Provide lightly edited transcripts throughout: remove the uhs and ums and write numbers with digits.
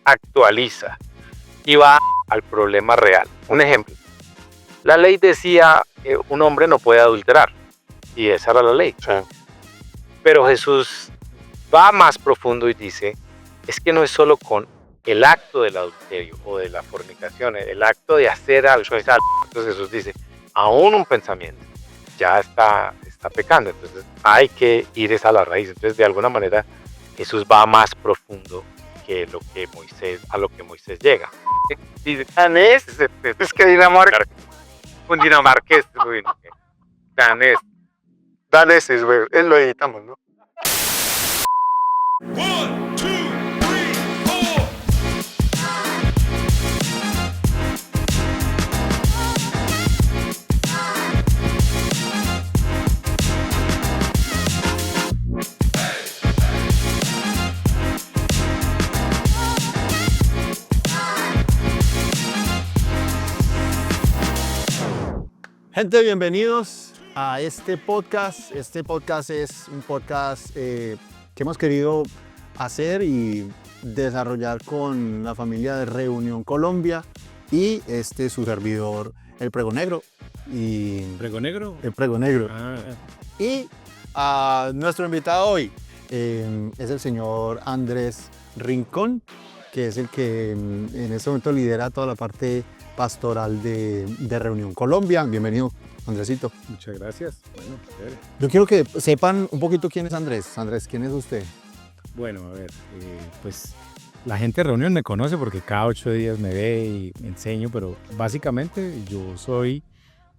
actualiza y va al problema real. Un ejemplo, la ley decía que un hombre no puede adulterar y esa era la ley. Sí. Pero Jesús va más profundo y dice, es que no es solo con el acto del adulterio o de la fornicación, el acto de hacer algo. Entonces Jesús dice, aún un pensamiento ya está pecando, entonces hay que ir a la raíz. Entonces de alguna manera Jesús va más profundo que a lo que Moisés llega. Danés, es que Dinamarca, un dinamarqués, danés. Daneses, güey, lo editamos, ¿no? 1, 2, 3, 4. Gente, bienvenidos a este podcast. Este podcast es un podcast que hemos querido hacer y desarrollar con la familia de Reunión Colombia y su servidor, el Pregonegro. ¿Pregonegro? El Pregonegro. Ah, Y nuestro invitado hoy es el señor Andrés Rincón, que es el que en este momento lidera toda la parte pastoral de Reunión Colombia. Bienvenido, Andresito. muchas gracias. Bueno, chévere. Yo quiero que sepan un poquito quién es Andrés. Andrés, ¿quién es usted? Bueno, a ver, pues la gente de Reunión me conoce porque cada 8 días me ve y me enseño, pero básicamente yo soy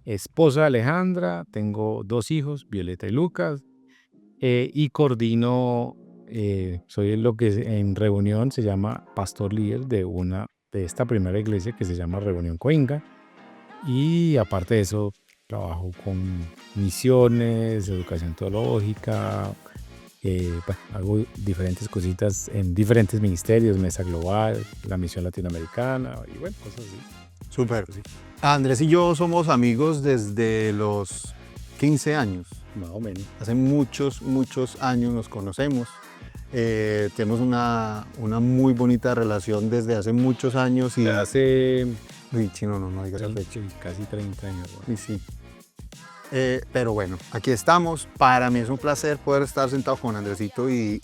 esposa de Alejandra, tengo 2 hijos, Violeta y Lucas, y coordino, soy lo que en Reunión se llama pastor líder de esta primera iglesia que se llama Reunión Coinga, y aparte de eso trabajo con misiones, educación teológica, hago diferentes cositas en diferentes ministerios, Mesa Global, la Misión Latinoamericana y bueno, cosas así. Súper. Andrés y yo somos amigos desde los 15 años. Más o menos. Hace muchos años nos conocemos. Tenemos una muy bonita relación desde hace muchos años. Y Hace Uy, chino, no digas esa fecha. casi 30 años. ¿No? Y sí. Pero bueno, aquí estamos. Para mí es un placer poder estar sentado con Andresito y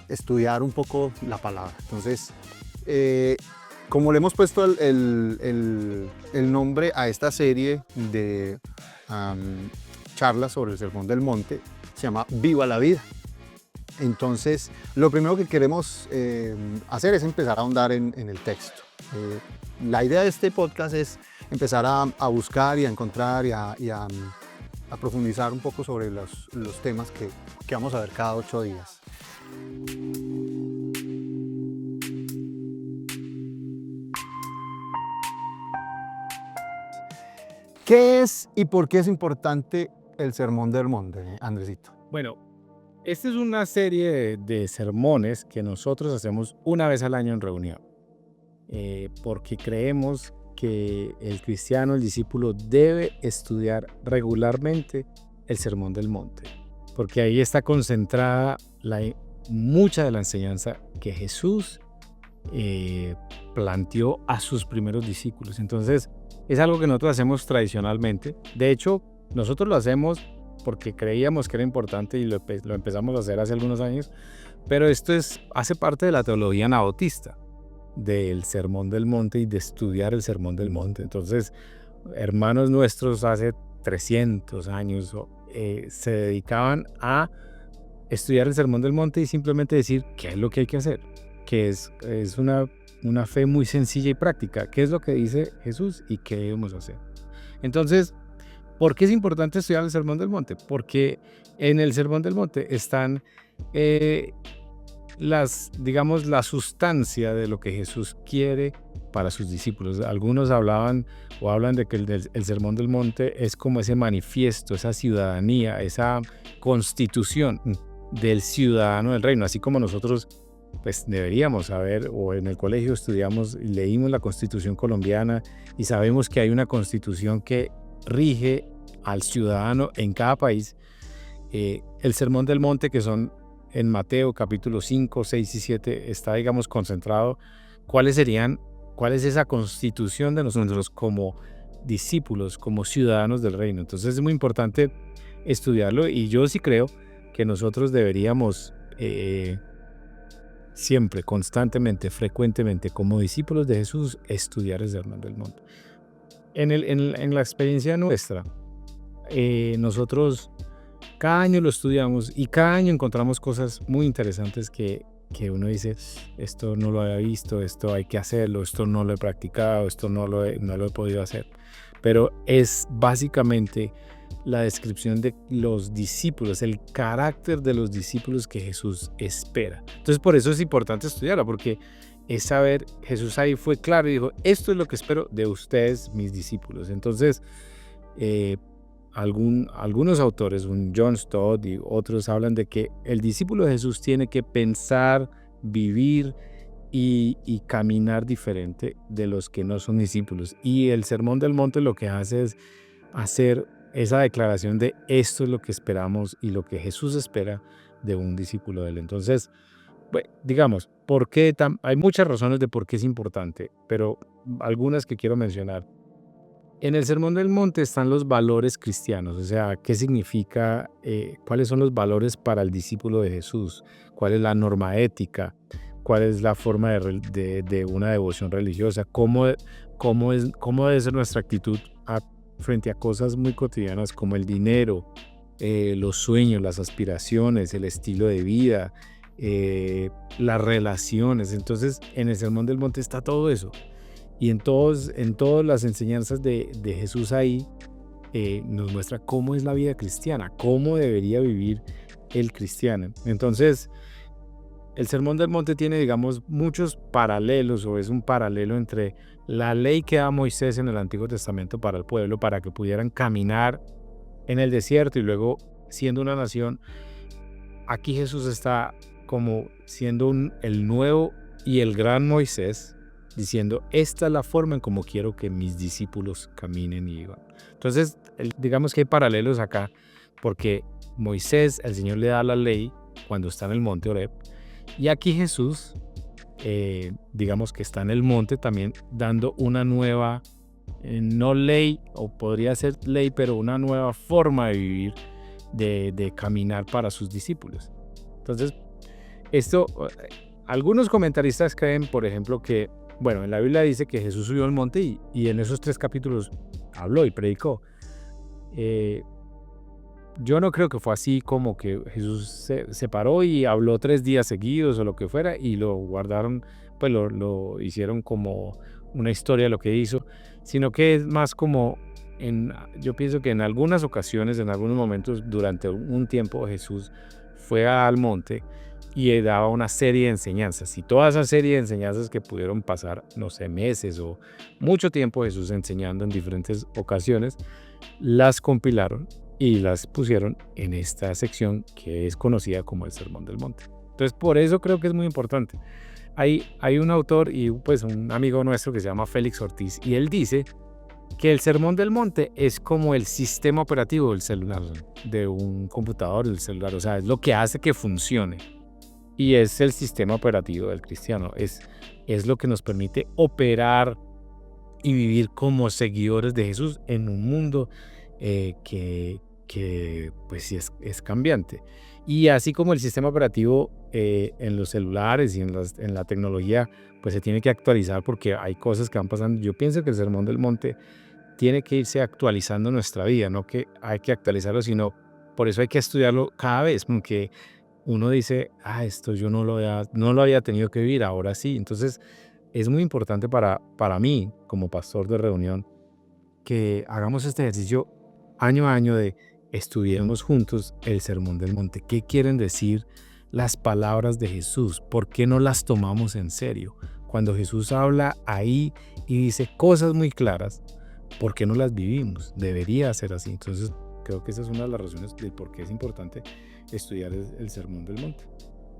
estudiar un poco la palabra. Entonces, como le hemos puesto el nombre a esta serie de charlas sobre el Sermón del Monte, se llama Viva la Vida. Entonces, lo primero que queremos hacer es empezar a ahondar en el texto. La idea de este podcast es empezar a buscar y a encontrar y a profundizar un poco sobre los temas que vamos a ver cada 8 días. ¿Qué es y por qué es importante el Sermón del Monte, Andresito? Bueno, esta es una serie de sermones que nosotros hacemos una vez al año en reunión, porque creemos que el cristiano, el discípulo, debe estudiar regularmente el Sermón del Monte, porque ahí está concentrada mucha de la enseñanza que Jesús planteó a sus primeros discípulos. Entonces, es algo que nosotros hacemos tradicionalmente. De hecho, nosotros lo hacemos porque creíamos que era importante y lo empezamos a hacer hace algunos años, pero esto hace parte de la teología anabautista, del Sermón del Monte y de estudiar el Sermón del Monte. Entonces, hermanos nuestros hace 300 años se dedicaban a estudiar el Sermón del Monte y simplemente decir qué es lo que hay que hacer, que es una fe muy sencilla y práctica, qué es lo que dice Jesús y qué debemos hacer. Entonces, ¿por qué es importante estudiar el Sermón del Monte? Porque en el Sermón del Monte están la sustancia de lo que Jesús quiere para sus discípulos. Algunos hablan de que el Sermón del Monte es como ese manifiesto, esa ciudadanía, esa constitución del ciudadano del reino, así como nosotros pues deberíamos saber, o en el colegio estudiamos y leímos la Constitución colombiana y sabemos que hay una constitución que rige al ciudadano en cada país. El Sermón del Monte, que son en Mateo capítulo 5, 6 y 7 está, digamos, concentrado cuál es esa constitución de nosotros como discípulos, como ciudadanos del reino. Entonces es muy importante estudiarlo y yo sí creo que nosotros deberíamos siempre, constantemente, frecuentemente, como discípulos de Jesús, estudiar el Sermón del Monte. En la experiencia nuestra, nosotros cada año lo estudiamos y cada año encontramos cosas muy interesantes que uno dice, esto no lo había visto, esto hay que hacerlo, esto no lo he practicado, esto no lo he podido hacer. Pero es básicamente la descripción de los discípulos, el carácter de los discípulos que Jesús espera. Entonces por eso es importante estudiarla, porque es saber, Jesús ahí fue claro y dijo, esto es lo que espero de ustedes, mis discípulos. Entonces, algunos autores, un John Stott y otros, hablan de que el discípulo de Jesús tiene que pensar, vivir y caminar diferente de los que no son discípulos. Y el Sermón del Monte lo que hace es hacer esa declaración de esto es lo que esperamos y lo que Jesús espera de un discípulo de él. Entonces, digamos, hay muchas razones de por qué es importante, pero algunas que quiero mencionar. En el Sermón del Monte están los valores cristianos, o sea, qué significa, cuáles son los valores para el discípulo de Jesús, cuál es la norma ética, cuál es la forma de una devoción religiosa, cómo debe ser nuestra actitud frente a cosas muy cotidianas como el dinero, los sueños, las aspiraciones, el estilo de vida, las relaciones. Entonces, en el Sermón del Monte está todo eso. Y en todas las enseñanzas de Jesús ahí nos muestra cómo es la vida cristiana, cómo debería vivir el cristiano. Entonces, el Sermón del Monte tiene, digamos, muchos paralelos, o es un paralelo entre la ley que da Moisés en el Antiguo Testamento para el pueblo, para que pudieran caminar en el desierto y luego siendo una nación. Aquí Jesús está como siendo el nuevo y el gran Moisés, diciendo, esta es la forma en cómo quiero que mis discípulos caminen y vivan. Entonces, digamos que hay paralelos acá, porque Moisés, el Señor le da la ley cuando está en el monte Horeb, y aquí Jesús, digamos que está en el monte también dando una nueva, no ley, o podría ser ley, pero una nueva forma de vivir, de caminar para sus discípulos. Entonces, algunos comentaristas creen, por ejemplo, que en la Biblia dice que Jesús subió al monte y en esos 3 capítulos habló y predicó. Yo no creo que fue así como que Jesús se paró y habló 3 días seguidos o lo que fuera y lo guardaron, pues lo hicieron como una historia de lo que hizo, sino que es más como, yo pienso que en algunas ocasiones, en algunos momentos, durante un tiempo Jesús fue al monte y daba una serie de enseñanzas, y toda esa serie de enseñanzas que pudieron pasar, no sé, meses o mucho tiempo Jesús enseñando en diferentes ocasiones, las compilaron y las pusieron en esta sección que es conocida como el Sermón del Monte. Entonces, por eso creo que es muy importante. Hay un autor y pues un amigo nuestro que se llama Félix Ortiz, y él dice que el Sermón del Monte es como el sistema operativo del celular, de un computador del celular, o sea, es lo que hace que funcione. Y es el sistema operativo del cristiano, es lo que nos permite operar y vivir como seguidores de Jesús en un mundo que pues sí es cambiante. Y así como el sistema operativo en los celulares y en la tecnología, pues se tiene que actualizar porque hay cosas que van pasando. Yo pienso que el Sermón del Monte tiene que irse actualizando nuestra vida, no que hay que actualizarlo, sino por eso hay que estudiarlo cada vez, porque uno dice, esto yo no lo había tenido que vivir, ahora sí. Entonces es muy importante para mí, como pastor de reunión, que hagamos este ejercicio año a año de estudiemos juntos el Sermón del Monte. ¿Qué quieren decir las palabras de Jesús? ¿Por qué no las tomamos en serio? Cuando Jesús habla ahí y dice cosas muy claras, ¿por qué no las vivimos? Debería ser así. Entonces creo que esa es una de las razones del por qué es importante estudiar el Sermón del Monte.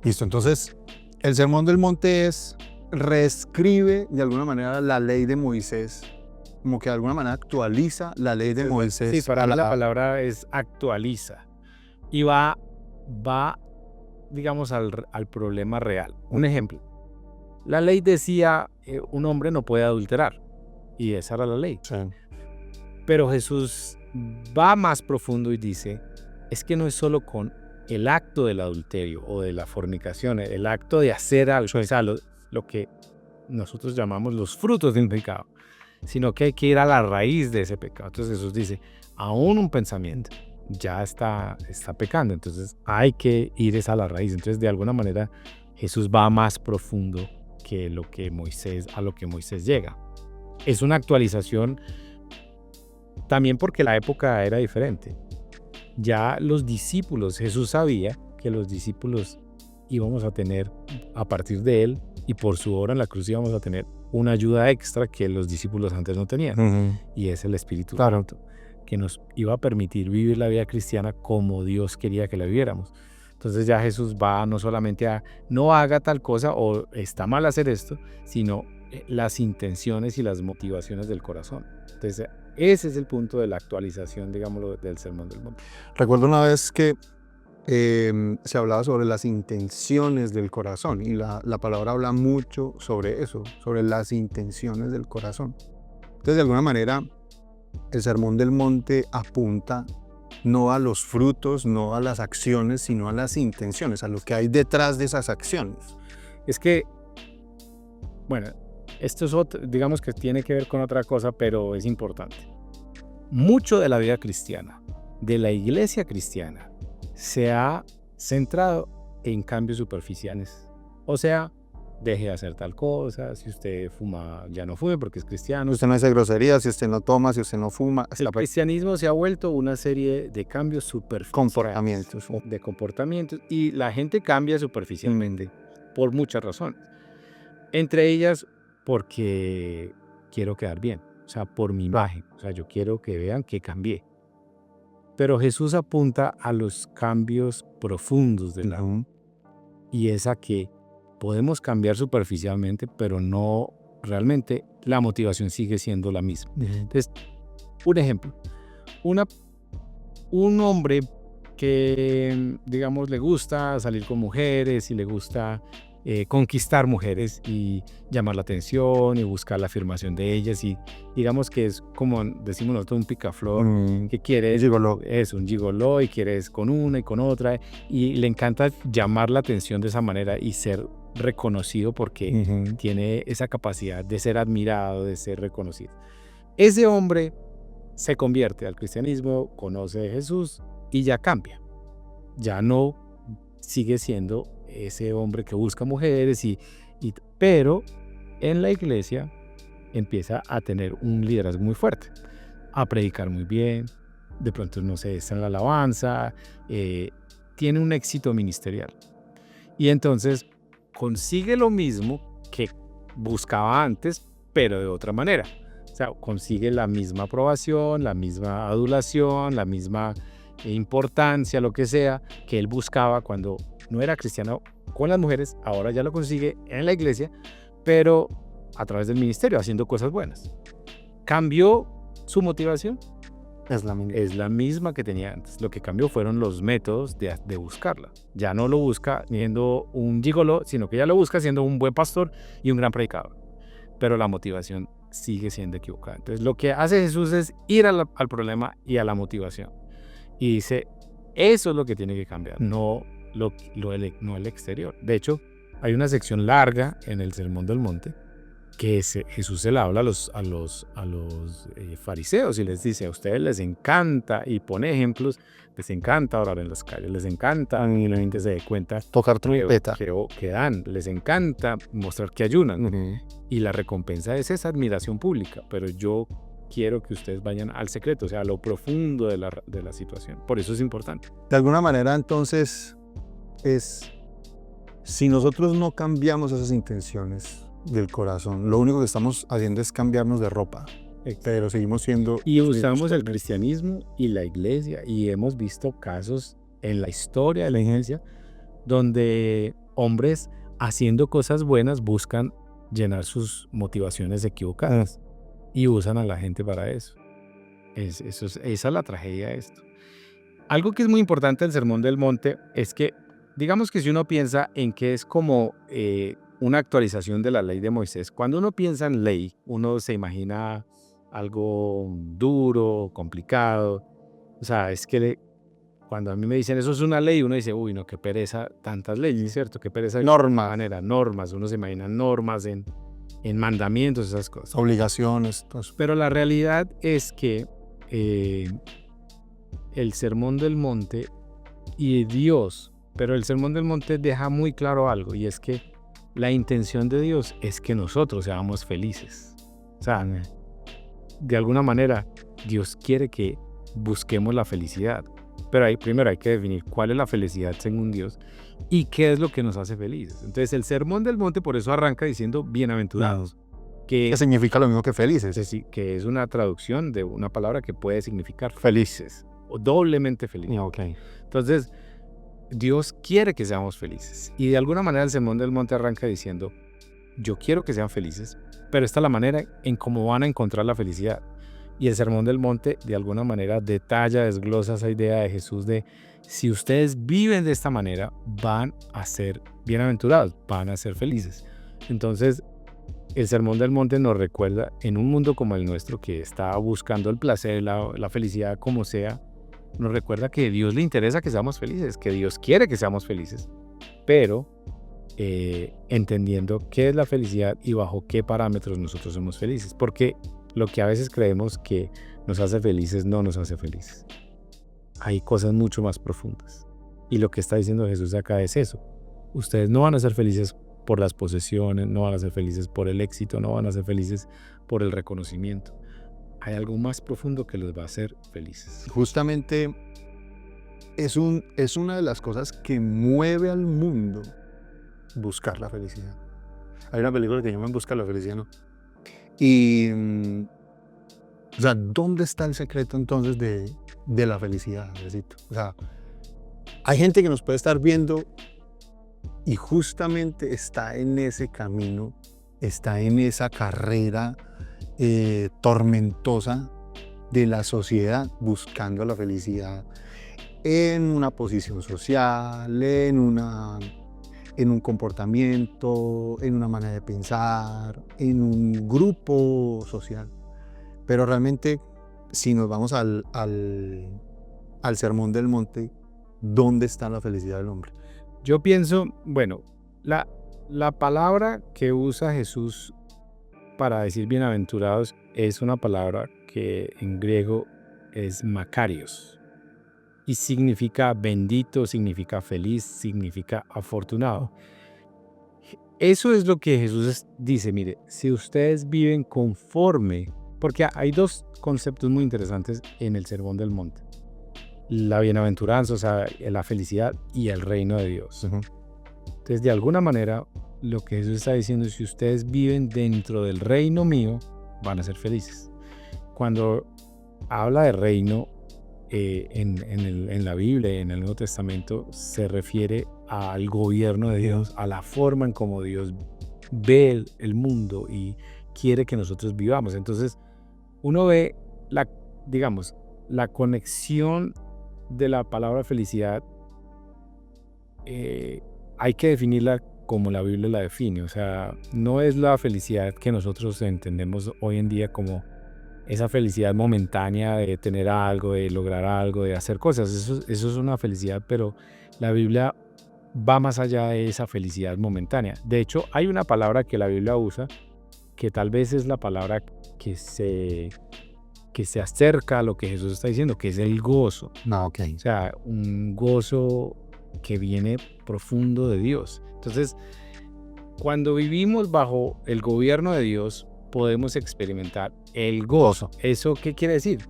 Listo, entonces el Sermón del Monte reescribe de alguna manera la ley de Moisés, como que de alguna manera actualiza la ley de Moisés. Sí, para mí la palabra es actualiza, y va digamos, al problema real. Un ejemplo. La ley decía, un hombre no puede adulterar. Y esa era la ley. Sí. Pero Jesús va más profundo y dice, es que no es solo con el acto del adulterio o de la fornicación, el acto de hacer algo, o sea, lo que nosotros llamamos los frutos de un pecado, sino que hay que ir a la raíz de ese pecado. Entonces Jesús dice, aún un pensamiento ya está pecando, entonces hay que ir a la raíz. Entonces, de alguna manera, Jesús va más profundo que a lo que Moisés llega. Es una actualización también porque la época era diferente. Ya los discípulos, Jesús sabía que los discípulos íbamos a tener, a partir de él y por su obra en la cruz, íbamos a tener una ayuda extra que los discípulos antes no tenían. Y es el Espíritu Santo, que nos iba a permitir vivir la vida cristiana como Dios quería que la viviéramos. Entonces ya Jesús va no solamente a no haga tal cosa o está mal hacer esto, sino las intenciones y las motivaciones del corazón. Entonces ese es el punto de la actualización, digámoslo, del Sermón del Monte. Recuerdo una vez que se hablaba sobre las intenciones del corazón y la palabra habla mucho sobre eso, sobre las intenciones del corazón. Entonces, de alguna manera, el Sermón del Monte apunta no a los frutos, no a las acciones, sino a las intenciones, a lo que hay detrás de esas acciones. Es que, bueno, esto es digamos que tiene que ver con otra cosa, pero es importante. Mucho de la vida cristiana, de la iglesia cristiana, se ha centrado en cambios superficiales. O sea, deje de hacer tal cosa, si usted fuma, ya no fume porque es cristiano. Usted no hace groserías, si usted no toma, si usted no fuma. El cristianismo se ha vuelto una serie de cambios superficiales. Comportamientos. De comportamientos. Y la gente cambia superficialmente por muchas razones. Entre ellas, porque quiero quedar bien. O sea, por mi imagen. O sea, yo quiero que vean que cambié. Pero Jesús apunta a los cambios profundos del alma. Y es a que podemos cambiar superficialmente, pero no realmente la motivación sigue siendo la misma. Entonces, un ejemplo. Un hombre que, digamos, le gusta salir con mujeres y le gusta conquistar mujeres y llamar la atención y buscar la afirmación de ellas, y digamos que es como decimos nosotros, un picaflor, que quiere gigoló. Es un gigoló y quiere con una y con otra y le encanta llamar la atención de esa manera y ser reconocido porque tiene esa capacidad de ser admirado, de ser reconocido. Ese hombre se convierte al cristianismo, conoce a Jesús y ya cambia. Ya no sigue siendo ese hombre que busca mujeres, pero en la iglesia empieza a tener un liderazgo muy fuerte, a predicar muy bien, de pronto no sé, está en la alabanza, tiene un éxito ministerial. Y entonces consigue lo mismo que buscaba antes, pero de otra manera. O sea, consigue la misma aprobación, la misma adulación, la misma importancia, lo que sea, que él buscaba cuando no era cristiano con las mujeres. Ahora ya lo consigue en la iglesia, pero a través del ministerio, haciendo cosas buenas. ¿Cambió su motivación? Es la misma. Es la misma que tenía antes. Lo que cambió fueron los métodos de buscarla. Ya no lo busca siendo un gigoló, sino que ya lo busca siendo un buen pastor y un gran predicador. Pero la motivación sigue siendo equivocada. Entonces, lo que hace Jesús es ir al problema y a la motivación. Y dice, eso es lo que tiene que cambiar, no el exterior. De hecho, hay una sección larga en el Sermón del Monte que Jesús se le habla a los fariseos y les dice, a ustedes les encanta, y pone ejemplos, les encanta orar en las calles, les encanta y la gente se dé cuenta, tocar trompeta, que dan, les encanta mostrar que ayunan. Y la recompensa es esa admiración pública, pero yo quiero que ustedes vayan al secreto, o sea, a lo profundo de la situación. Por eso es importante. De alguna manera, entonces, si nosotros no cambiamos esas intenciones del corazón, lo único que estamos haciendo es cambiarnos de ropa, pero seguimos siendo... Y usamos el cristianismo y la iglesia, y hemos visto casos en la historia de la iglesia donde hombres haciendo cosas buenas buscan llenar sus motivaciones equivocadas y usan a la gente para eso. Esa es la tragedia de esto. Algo que es muy importante del Sermón del Monte es que digamos que si uno piensa en que es como una actualización de la ley de Moisés, cuando uno piensa en ley, uno se imagina algo duro, complicado. O sea, es que cuando a mí me dicen eso es una ley, uno dice, uy, no, qué pereza tantas leyes, ¿cierto? Qué pereza de Normas, manera, normas, uno se imagina normas en mandamientos, esas cosas. obligaciones, todo eso. Pero la realidad es que el Sermón del Monte y Dios, pero el Sermón del Monte deja muy claro algo, y es que la intención de Dios es que nosotros seamos felices. O sea, de alguna manera, Dios quiere que busquemos la felicidad. Pero primero hay que definir cuál es la felicidad según Dios y qué es lo que nos hace felices. Entonces, el Sermón del Monte por eso arranca diciendo bienaventurados, Que significa lo mismo que felices. que es una traducción de una palabra que puede significar felices o doblemente felices. Ok. Entonces, Dios quiere que seamos felices. Y de alguna manera el Sermón del Monte arranca diciendo, yo quiero que sean felices, pero esta es la manera en cómo van a encontrar la felicidad. Y el Sermón del Monte de alguna manera detalla, desglosa esa idea de Jesús de, si ustedes viven de esta manera, van a ser bienaventurados, van a ser felices. Entonces, el Sermón del Monte nos recuerda, en un mundo como el nuestro, que está buscando el placer, la felicidad como sea, nos recuerda que a Dios le interesa que seamos felices, que Dios quiere que seamos felices, pero entendiendo qué es la felicidad y bajo qué parámetros nosotros somos felices, porque lo que a veces creemos que nos hace felices no nos hace felices. Hay cosas mucho más profundas. Y lo que está diciendo Jesús acá es eso. Ustedes no van a ser felices por las posesiones, no van a ser felices por el éxito, no van a ser felices por el reconocimiento. Hay algo más profundo que los va a hacer felices. Justamente es una de las cosas que mueve al mundo buscar la felicidad. Hay una película que se llama Busca la felicidad, ¿no? Y, o sea, ¿dónde está el secreto entonces de la felicidad, Andresito? O sea, hay gente que nos puede estar viendo y justamente está en ese camino, está en esa carrera tormentosa de la sociedad buscando la felicidad en una posición social, en un comportamiento, en una manera de pensar, en un grupo social. Pero realmente, si nos vamos al Sermón del Monte, ¿dónde está la felicidad del hombre? Yo pienso, bueno, la palabra que usa Jesús para decir bienaventurados es una palabra que en griego es makarios y significa bendito, significa feliz, significa afortunado. Eso es lo que Jesús dice, mire, si ustedes viven conforme, porque hay dos conceptos muy interesantes en el Sermón del Monte: la bienaventuranza, o sea, la felicidad, y el reino de Dios. Entonces, de alguna manera, lo que Jesús está diciendo es, si ustedes viven dentro del reino mío, van a ser felices. Cuando habla de reino en la Biblia, en el Nuevo Testamento, se refiere al gobierno de Dios, a la forma en cómo Dios ve el mundo y quiere que nosotros vivamos. Entonces, uno ve la conexión de la palabra felicidad. Hay que definirla como la Biblia la define. O sea, no es la felicidad que nosotros entendemos hoy en día como esa felicidad momentánea de tener algo, de lograr algo, de hacer cosas. Eso es una felicidad, pero la Biblia va más allá de esa felicidad momentánea. De hecho, hay una palabra que la Biblia usa que tal vez es la palabra que se acerca a lo que Jesús está diciendo, que es el gozo. No, ok. O sea, un gozo que viene profundo de Dios. Entonces, cuando vivimos bajo el gobierno de Dios, podemos experimentar el gozo. ¿Eso qué quiere decir?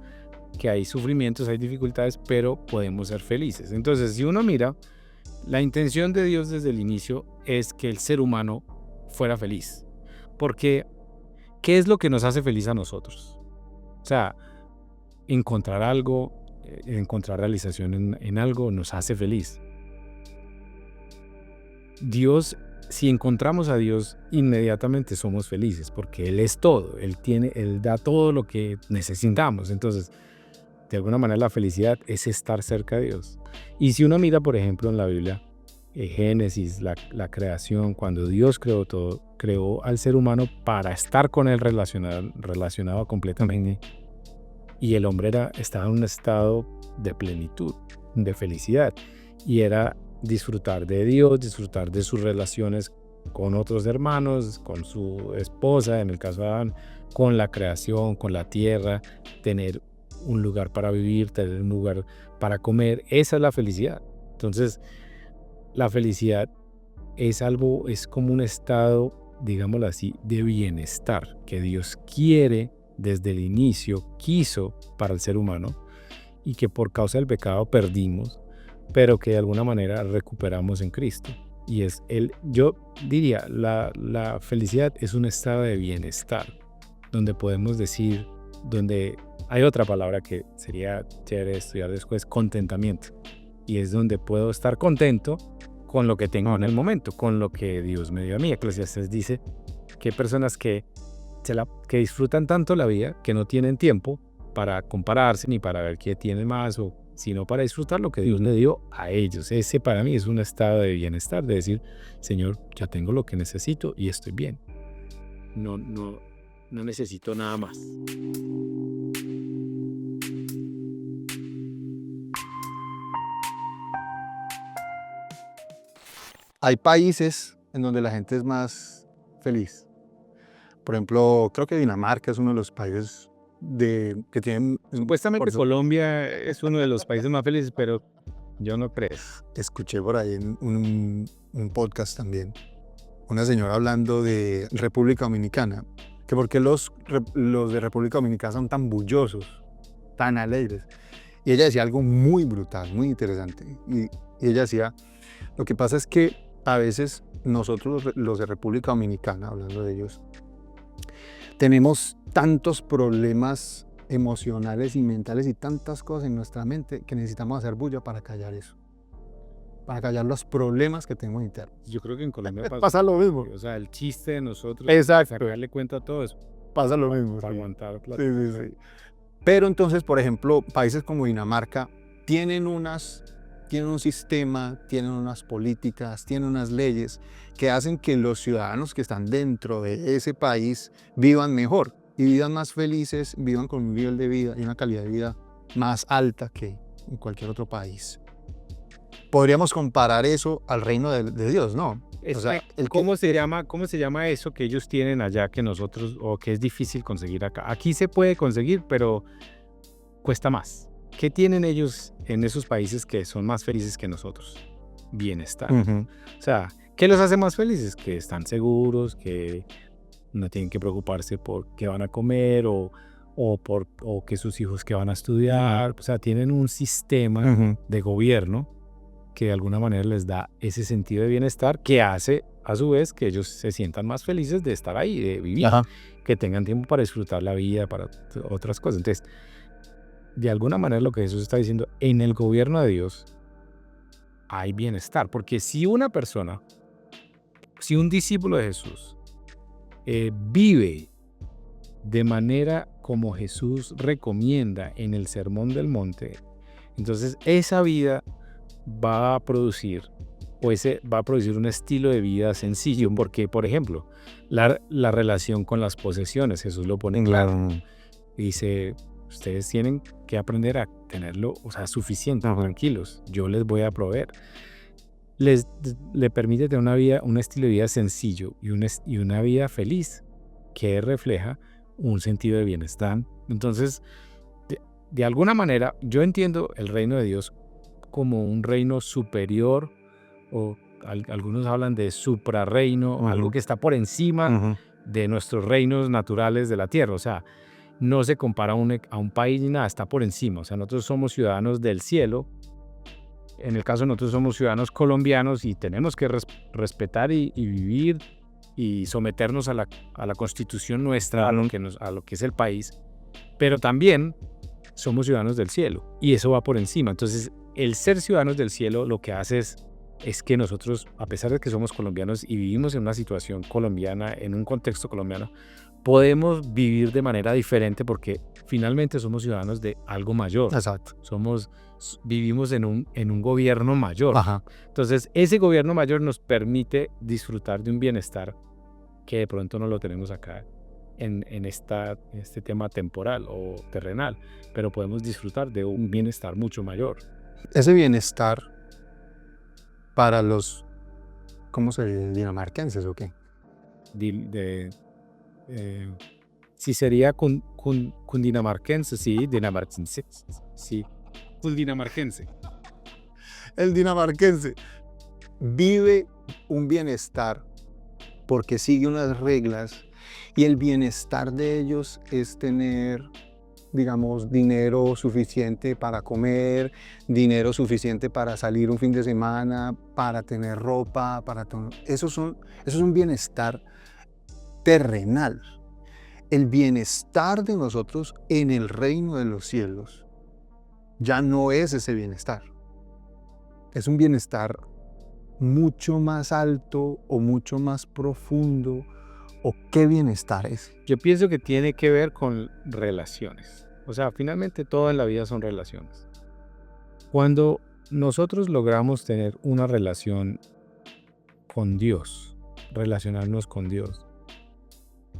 Que hay sufrimientos, hay dificultades, pero podemos ser felices. Entonces, si uno mira, la intención de Dios desde el inicio es que el ser humano fuera feliz. Porque, ¿qué es lo que nos hace feliz a nosotros? O sea, encontrar algo, encontrar realización en algo nos hace feliz. Dios, si encontramos a Dios, inmediatamente somos felices, porque Él es todo, Él da todo lo que necesitamos. Entonces, de alguna manera la felicidad es estar cerca de Dios. Y si uno mira, por ejemplo, en la Biblia, Génesis, la creación, cuando Dios creó todo, creó al ser humano para estar con él relacionado completamente. Y el hombre estaba en un estado de plenitud, de felicidad. Y era disfrutar de Dios, disfrutar de sus relaciones con otros hermanos, con su esposa, en el caso de Adán, con la creación, con la tierra, tener un lugar para vivir, tener un lugar para comer. Esa es la felicidad. Entonces, la felicidad es como un estado, digámoslo así, de bienestar que Dios quiere desde el inicio, quiso para el ser humano y que por causa del pecado perdimos, pero que de alguna manera recuperamos en Cristo. Y yo diría, la felicidad es un estado de bienestar, donde podemos decir, donde hay otra palabra que sería chévere estudiar después, contentamiento. Y es donde puedo estar contento con lo que tengo en el momento, con lo que Dios me dio a mí. Eclesiastés dice que hay personas que disfrutan tanto la vida que no tienen tiempo para compararse ni para ver qué tienen más, sino para disfrutar lo que Dios le dio a ellos. Ese para mí es un estado de bienestar, de decir, Señor, ya tengo lo que necesito y estoy bien. No necesito nada más. Hay países en donde la gente es más feliz. Por ejemplo, creo que Dinamarca es uno de los países que tienen... Supuestamente Colombia es uno de los países más felices, pero yo no creo. Escuché por ahí en un podcast también una señora hablando de República Dominicana, que por qué los de República Dominicana son tan bullosos, tan alegres. Y ella decía algo muy brutal, muy interesante. Y ella decía, lo que pasa es que a veces nosotros, los de República Dominicana, hablando de ellos, tenemos tantos problemas emocionales y mentales y tantas cosas en nuestra mente que necesitamos hacer bulla para callar eso, para callar los problemas que tenemos internos. Yo creo que en Colombia pasa lo mismo. O sea, el chiste de nosotros, Exacto. sacarle cuenta a todo eso, Pasa lo mismo. para Sí. aguantar plata. Sí. Pero entonces, por ejemplo, países como Dinamarca tienen un sistema, tienen unas políticas, tienen unas leyes que hacen que los ciudadanos que están dentro de ese país vivan mejor y vivan más felices, vivan con un nivel de vida y una calidad de vida más alta que en cualquier otro país. Podríamos comparar eso al reino de Dios, ¿no? O sea, ¿Cómo se llama eso que ellos tienen allá que nosotros, o que es difícil conseguir acá? Aquí se puede conseguir, pero cuesta más. ¿Qué tienen ellos en esos países que son más felices que nosotros? Bienestar. Uh-huh. O sea, ¿qué los hace más felices? Que están seguros, que no tienen que preocuparse por qué van a comer o que sus hijos qué van a estudiar. O sea, tienen un sistema de gobierno que de alguna manera les da ese sentido de bienestar que hace a su vez que ellos se sientan más felices de estar ahí, de vivir, que tengan tiempo para disfrutar la vida, para otras cosas. Entonces, de alguna manera lo que Jesús está diciendo, en el gobierno de Dios hay bienestar, porque si un discípulo de Jesús vive de manera como Jesús recomienda en el Sermón del Monte, entonces esa vida va a producir un estilo de vida sencillo, porque, por ejemplo, la relación con las posesiones, Jesús lo pone claro, dice, ustedes tienen que aprender a tenerlo, o sea, suficiente, tranquilos, yo les voy a proveer. Le permite tener un estilo de vida sencillo y una vida feliz que refleja un sentido de bienestar. Entonces, de alguna manera, yo entiendo el reino de Dios como un reino superior, o algunos hablan de suprarreino, algo que está por encima de nuestros reinos naturales de la tierra. O sea, no se compara a un país ni nada, está por encima. O sea, nosotros somos ciudadanos del cielo. En el caso de nosotros somos ciudadanos colombianos y tenemos que respetar y vivir y someternos a la constitución nuestra, a lo que es el país. Pero también somos ciudadanos del cielo y eso va por encima. Entonces, el ser ciudadanos del cielo lo que hace es que nosotros, a pesar de que somos colombianos y vivimos en una situación colombiana, en un contexto colombiano, podemos vivir de manera diferente porque finalmente somos ciudadanos de algo mayor. Exacto. Vivimos en un gobierno mayor. Ajá. Entonces, ese gobierno mayor nos permite disfrutar de un bienestar que de pronto no lo tenemos acá en este tema temporal o terrenal, pero podemos disfrutar de un bienestar mucho mayor. Ese bienestar para los, ¿cómo se dice? ¿Dinamarquenses o qué? Si sería cundinamarquense, sí, dinamarquense, sí, cundinamarquense. El dinamarquense vive un bienestar porque sigue unas reglas y el bienestar de ellos es tener, digamos, dinero suficiente para comer, dinero suficiente para salir un fin de semana, para tener ropa, eso es un bienestar terrenal. El bienestar de nosotros en el reino de los cielos ya no es ese bienestar. Es un bienestar mucho más alto o mucho más profundo. ¿O qué bienestar es? Yo pienso que tiene que ver con relaciones. O sea, finalmente todo en la vida son relaciones. Cuando nosotros logramos tener una relación con Dios, relacionarnos con Dios,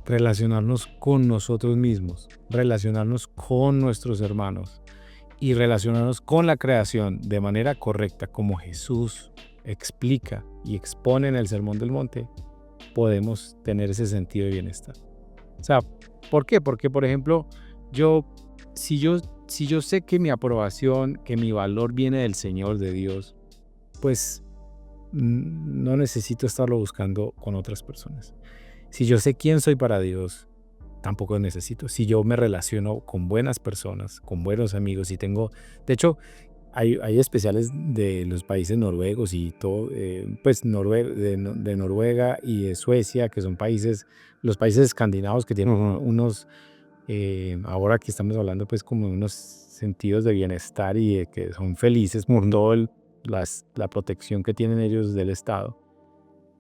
relacionarnos con nosotros mismos, relacionarnos con nuestros hermanos y relacionarnos con la creación de manera correcta, como Jesús explica y expone en el Sermón del Monte, podemos tener ese sentido de bienestar. O sea, ¿por qué? Porque, por ejemplo, si yo sé que mi aprobación, que mi valor viene del Señor, de Dios, pues no necesito estarlo buscando con otras personas. Si yo sé quién soy para Dios, tampoco necesito. Si yo me relaciono con buenas personas, con buenos amigos y tengo... De hecho, hay especiales de los países noruegos y todo, pues de Noruega y de Suecia, que son los países escandinavos que tienen unos, ahora que estamos hablando, pues como unos sentidos de bienestar y de que son felices por toda la protección que tienen ellos del Estado.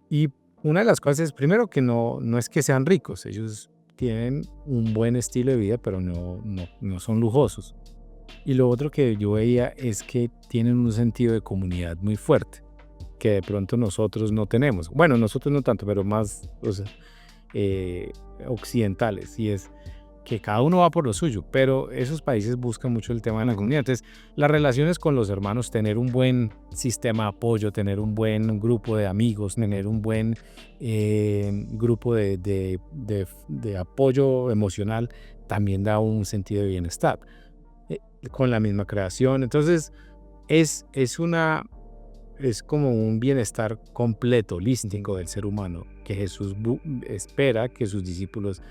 Y una de las cosas es, primero, que no es que sean ricos, ellos tienen un buen estilo de vida, pero no son lujosos. Y lo otro que yo veía es que tienen un sentido de comunidad muy fuerte, que de pronto nosotros no tenemos. Bueno, nosotros no tanto, pero más occidentales. Y es que cada uno va por lo suyo, pero esos países buscan mucho el tema de la comunidad. Entonces, las relaciones con los hermanos, tener un buen sistema de apoyo, tener un buen grupo de amigos, tener un buen grupo de apoyo emocional, también da un sentido de bienestar. Con la misma creación. Entonces, es como un bienestar completo, holístico del ser humano, que Jesús espera que sus discípulos,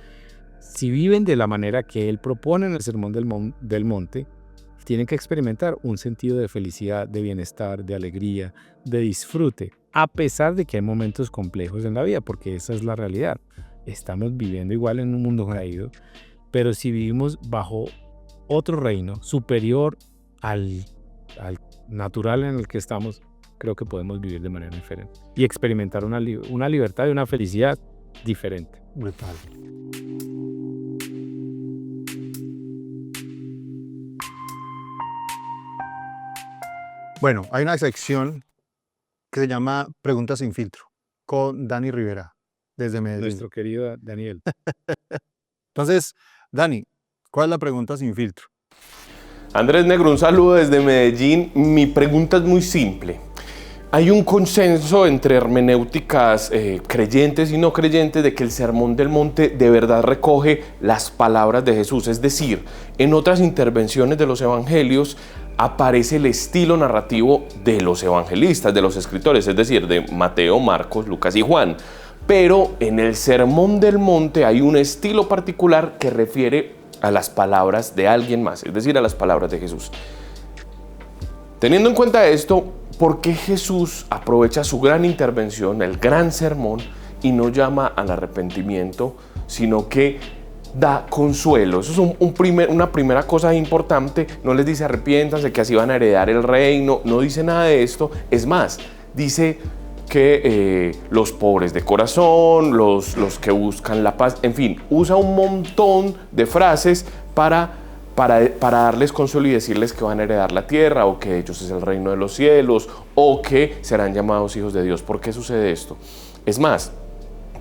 si viven de la manera que Él propone en el Sermón del Monte, tienen que experimentar un sentido de felicidad, de bienestar, de alegría, de disfrute, a pesar de que hay momentos complejos en la vida, porque esa es la realidad. Estamos viviendo igual en un mundo caído, pero si vivimos bajo otro reino superior al natural en el que estamos, creo que podemos vivir de manera diferente y experimentar una libertad y una felicidad diferente. Brutal. Bueno, hay una sección que se llama Preguntas sin filtro con Dani Rivera desde Medellín. Nuestro querido Daniel. Entonces, Dani, ¿cuál es la pregunta sin filtro? Andrés Negro, un saludo desde Medellín. Mi pregunta es muy simple. Hay un consenso entre hermenéuticas creyentes y no creyentes de que el Sermón del Monte de verdad recoge las palabras de Jesús. Es decir, en otras intervenciones de los evangelios aparece el estilo narrativo de los evangelistas, de los escritores, es decir, de Mateo, Marcos, Lucas y Juan. Pero en el Sermón del Monte hay un estilo particular que refiere a las palabras de alguien más, es decir, a las palabras de Jesús. Teniendo en cuenta esto, ¿por qué Jesús aprovecha su gran intervención, el gran sermón, y no llama al arrepentimiento, sino que da consuelo? Eso es una primera cosa importante. No les dice arrepiéntanse, que así van a heredar el reino, no dice nada de esto. Es más, dice que los pobres de corazón, los que buscan la paz, en fin, usa un montón de frases para darles consuelo y decirles que van a heredar la tierra, o que de ellos es el reino de los cielos, o que serán llamados hijos de Dios. ¿Por qué sucede esto? Es más,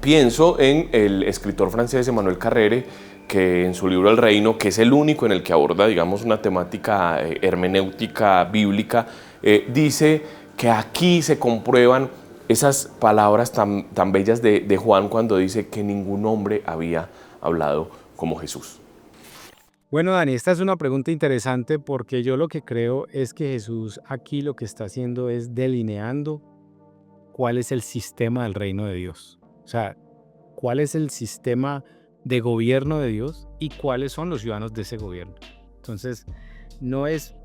pienso en el escritor francés Emmanuel Carrère, que en su libro El Reino, que es el único en el que aborda, digamos, una temática hermenéutica bíblica, dice que aquí se comprueban esas palabras tan bellas de Juan cuando dice que ningún hombre había hablado como Jesús. Bueno, Dani, esta es una pregunta interesante porque yo lo que creo es que Jesús aquí lo que está haciendo es delineando cuál es el sistema del reino de Dios. O sea, cuál es el sistema de gobierno de Dios y cuáles son los ciudadanos de ese gobierno. Entonces, no es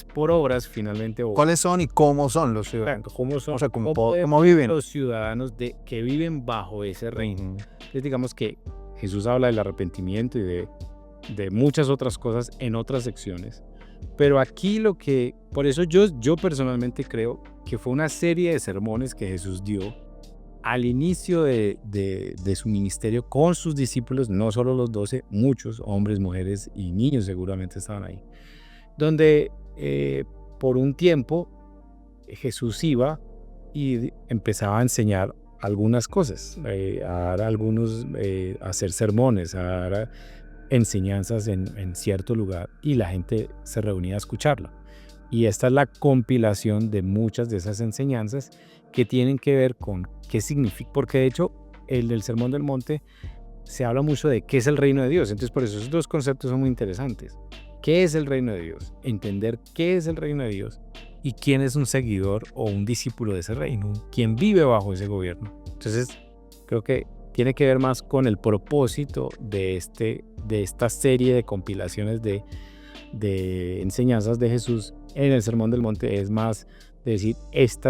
por obras finalmente. ¿Cuáles son y cómo son los ciudadanos? ¿Cómo son? O sea, ¿cómo podemos viven? los ciudadanos que viven bajo ese reino? Entonces, digamos que Jesús habla del arrepentimiento y de muchas otras cosas en otras secciones. Pero aquí por eso yo personalmente creo que fue una serie de sermones que Jesús dio al inicio de su ministerio con sus discípulos, no solo los 12, muchos hombres, mujeres y niños seguramente estaban ahí, donde por un tiempo Jesús iba y empezaba a enseñar algunas cosas, a hacer sermones, a dar enseñanzas en cierto lugar, y la gente se reunía a escucharlo. Y esta es la compilación de muchas de esas enseñanzas que tienen que ver con qué significa, porque de hecho el del Sermón del Monte se habla mucho de qué es el reino de Dios. Entonces por eso esos dos conceptos son muy interesantes. ¿Qué es el reino de Dios? Entender qué es el reino de Dios y quién es un seguidor o un discípulo de ese reino, quién vive bajo ese gobierno. Entonces creo que tiene que ver más con el propósito de esta serie de compilaciones de enseñanzas de Jesús en el Sermón del Monte. Es más de decir, esto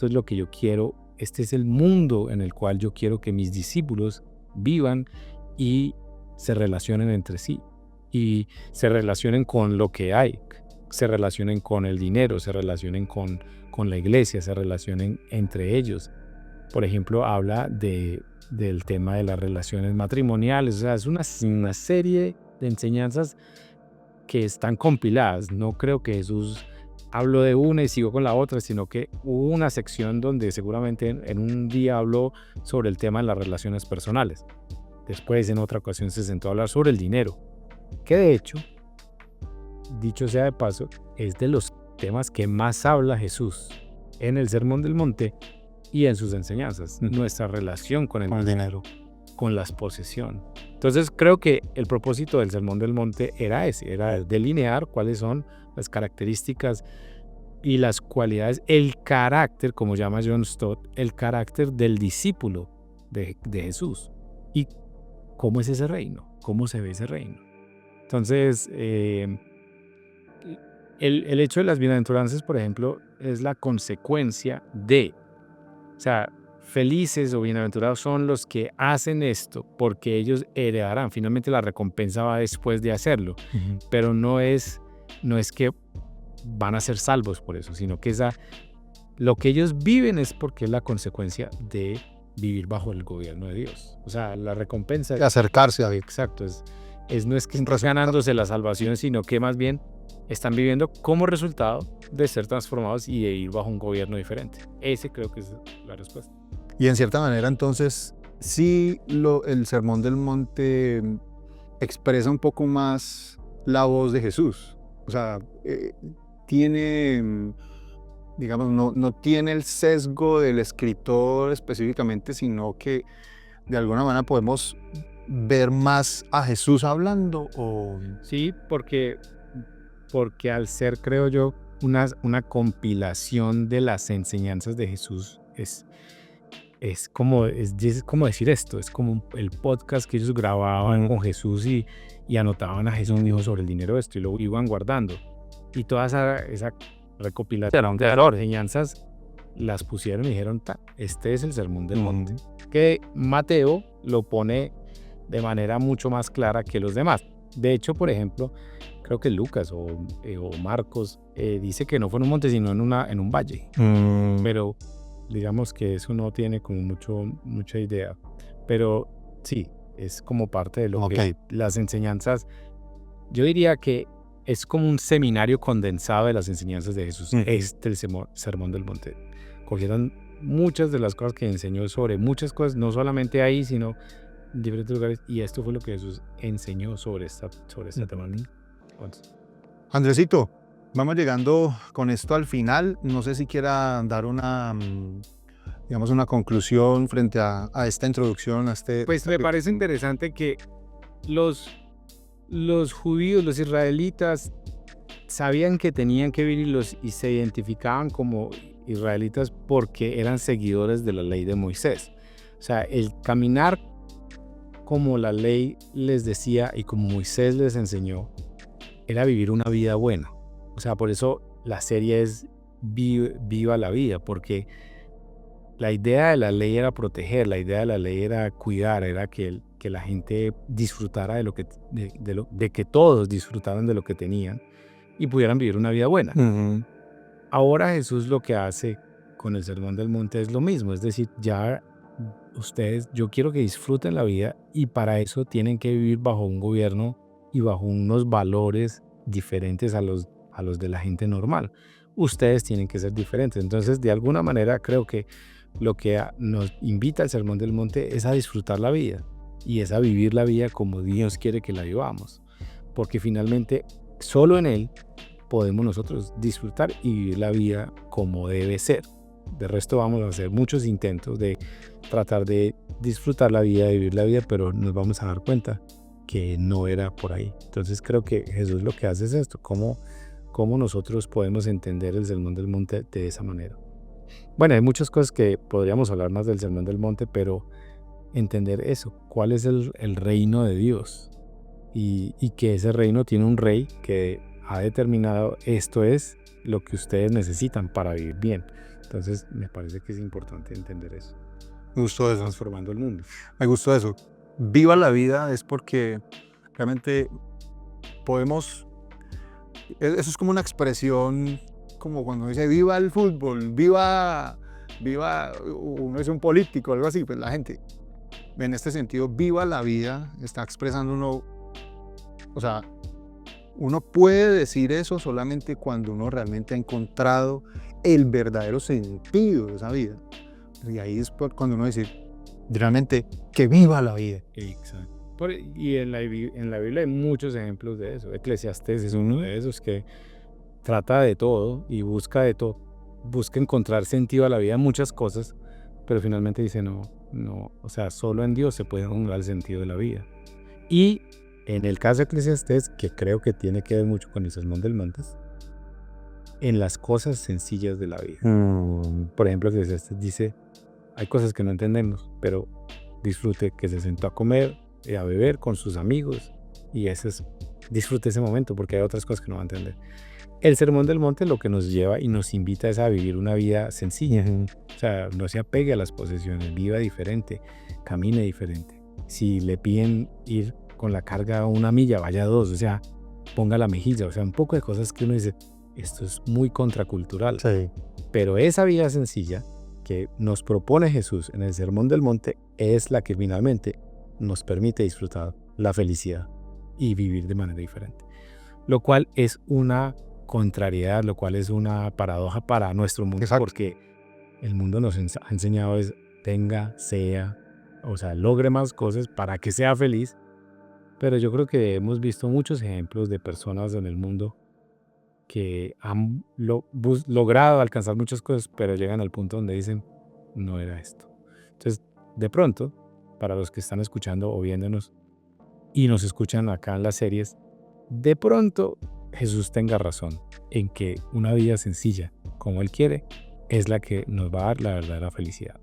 es lo que yo quiero, este es el mundo en el cual yo quiero que mis discípulos vivan y se relacionen entre sí, y se relacionen con lo que hay, se relacionen con el dinero, se relacionen con la iglesia, se relacionen entre ellos. Por ejemplo, habla del tema de las relaciones matrimoniales. O sea, es una serie de enseñanzas que están compiladas. No creo que Jesús habló de una y siguió con la otra, sino que hubo una sección donde seguramente en un día habló sobre el tema de las relaciones personales. Después, en otra ocasión, se sentó a hablar sobre el dinero, que de hecho, dicho sea de paso, es de los temas que más habla Jesús en el Sermón del Monte y en sus enseñanzas. Nuestra relación con el dinero, con la posesión. Entonces creo que el propósito del Sermón del Monte era delinear cuáles son las características y las cualidades, el carácter, como llama John Stott, el carácter del discípulo de Jesús. Y cómo es ese reino, cómo se ve ese reino. Entonces, el hecho de las bienaventuranzas, por ejemplo, es la consecuencia de, o sea, felices o bienaventurados son los que hacen esto porque ellos heredarán. Finalmente la recompensa va después de hacerlo, pero no es que van a ser salvos por eso, sino que lo que ellos viven es porque es la consecuencia de vivir bajo el gobierno de Dios. O sea, la recompensa De acercarse a Dios. exacto, no es que estén ganándose la salvación, sino que más bien están viviendo como resultado de ser transformados y de ir bajo un gobierno diferente. Ese creo que es la respuesta. Y en cierta manera, entonces, sí, el Sermón del Monte expresa un poco más la voz de Jesús. O sea, tiene, digamos, no tiene el sesgo del escritor específicamente, sino que de alguna manera podemos ver más a Jesús hablando. Sí, porque al ser, creo yo, una compilación de las enseñanzas de Jesús, es como decir esto, es como el podcast que ellos grababan con Jesús y anotaban a Jesús dijo sobre el dinero esto y lo iban guardando. Y toda esa recopilación de enseñanzas las pusieron y dijeron, este es el Sermón del Monte. Que Mateo lo pone de manera mucho más clara que los demás. De hecho, por ejemplo, creo que Lucas o Marcos dice que no fue en un monte, sino en un valle. digamos que eso no tiene como mucha idea, pero sí, es como parte de lo que las enseñanzas, yo diría que es como un seminario condensado de las enseñanzas de Jesús, el Sermón del Monte. Cogieron muchas de las cosas que enseñó sobre muchas cosas, no solamente ahí, sino en diferentes lugares, y esto fue lo que Jesús enseñó sobre esta temática. Andresito, vamos llegando con esto al final. No sé si quiera dar digamos, una conclusión frente a esta introducción, a este... Pues me parece interesante que los judíos, los israelitas, sabían que tenían que vivir y se identificaban como israelitas porque eran seguidores de la ley de Moisés. O sea, el caminar como la ley les decía y como Moisés les enseñó, era vivir una vida buena. O sea, por eso la serie es Viva la Vida, porque la idea de la ley era proteger, la idea de la ley era cuidar, era que la gente disfrutara de que todos disfrutaran de lo que tenían y pudieran vivir una vida buena. Ahora Jesús lo que hace con el Sermón del Monte es lo mismo, es decir, ya ustedes, yo quiero que disfruten la vida y para eso tienen que vivir bajo un gobierno y bajo unos valores diferentes a los de la gente normal. Ustedes tienen que ser diferentes. Entonces, de alguna manera, creo que lo que nos invita el Sermón del Monte es a disfrutar la vida y es a vivir la vida como Dios quiere que la vivamos. Porque finalmente, solo en Él podemos nosotros disfrutar y vivir la vida como debe ser. De resto, vamos a hacer muchos intentos de tratar de disfrutar la vida, de vivir la vida, pero nos vamos a dar cuenta que no era por ahí. Entonces creo que Jesús lo que hace es esto, cómo nosotros podemos entender el Sermón del Monte de esa manera. Bueno, hay muchas cosas que podríamos hablar más del Sermón del Monte, pero entender eso, cuál es el reino de Dios y que ese reino tiene un rey que ha determinado esto es lo que ustedes necesitan para vivir bien. Entonces me parece que es importante entender eso. Me gustó eso. Transformando el mundo. Me gustó eso. Viva la vida es porque realmente podemos... Eso es como una expresión, como cuando dice viva el fútbol, viva, uno es un político, algo así, pues la gente, en este sentido, viva la vida, está expresando uno, o sea, uno puede decir eso solamente cuando uno realmente ha encontrado el verdadero sentido de esa vida. Y ahí es cuando uno dice, realmente, que viva la vida. Exacto. Y en la Biblia hay muchos ejemplos de eso. Eclesiastés es uno de esos que trata de todo y busca de todo. Busca encontrar sentido a la vida en muchas cosas, pero finalmente dice no, o sea, solo en Dios se puede encontrar el sentido de la vida. Y en el caso de Eclesiastés, que creo que tiene que ver mucho con el Sermón del Monte, en las cosas sencillas de la vida. Por ejemplo, Eclesiastés dice, hay cosas que no entendemos, pero disfrute que se sentó a comer, a beber con sus amigos, y disfrute ese momento, porque hay otras cosas que no va a entender. El Sermón del Monte lo que nos lleva y nos invita es a vivir una vida sencilla. O sea, no se apegue a las posesiones, viva diferente, camine diferente. Si le piden ir con la carga 1 milla, vaya 2, o sea, ponga la mejilla, o sea, un poco de cosas que uno dice, esto es muy contracultural. Sí. Pero esa vida sencilla que nos propone Jesús en el Sermón del Monte es la que finalmente nos permite disfrutar la felicidad y vivir de manera diferente. Lo cual es una contrariedad, lo cual es una paradoja para nuestro mundo. Exacto. Porque el mundo nos ha enseñado es logre más cosas para que sea feliz. Pero yo creo que hemos visto muchos ejemplos de personas en el mundo que han logrado alcanzar muchas cosas, pero llegan al punto donde dicen, no era esto. Entonces, de pronto, para los que están escuchando o viéndonos y nos escuchan acá en las series, de pronto Jesús tenga razón en que una vida sencilla, como Él quiere, es la que nos va a dar la verdadera felicidad.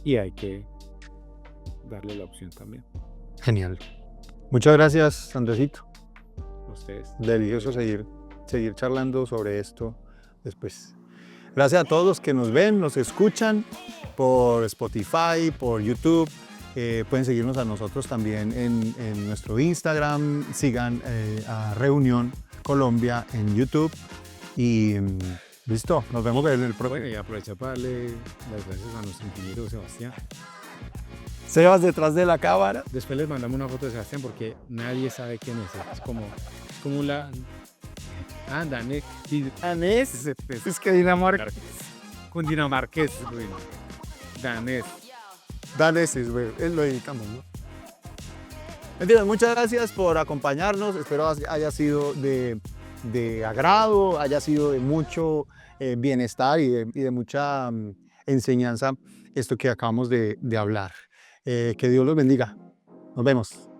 Y hay que darle la opción también. Genial. Muchas gracias, Andresito. A ustedes. Delicioso seguir charlando sobre esto después. Gracias a todos los que nos ven, nos escuchan por Spotify, por YouTube. Pueden seguirnos a nosotros también en nuestro Instagram. Sigan a Reunión Colombia en YouTube. Y Listo, nos vemos en el próximo. Bueno, y aprovechar para darle las gracias a nuestro ingeniero Sebastián. Sebas detrás de la cámara. Después les mandamos una foto de Sebastián porque nadie sabe quién es. Es como la... Ah, danés. Danés. Es que Dinamarca. Cundinamarqués. Bueno, danés. Danés, lo editamos, ¿no? Mentiras, muchas gracias por acompañarnos. Espero haya sido de agrado, haya sido de mucho bienestar y de mucha enseñanza esto que acabamos de hablar. Que Dios los bendiga. Nos vemos.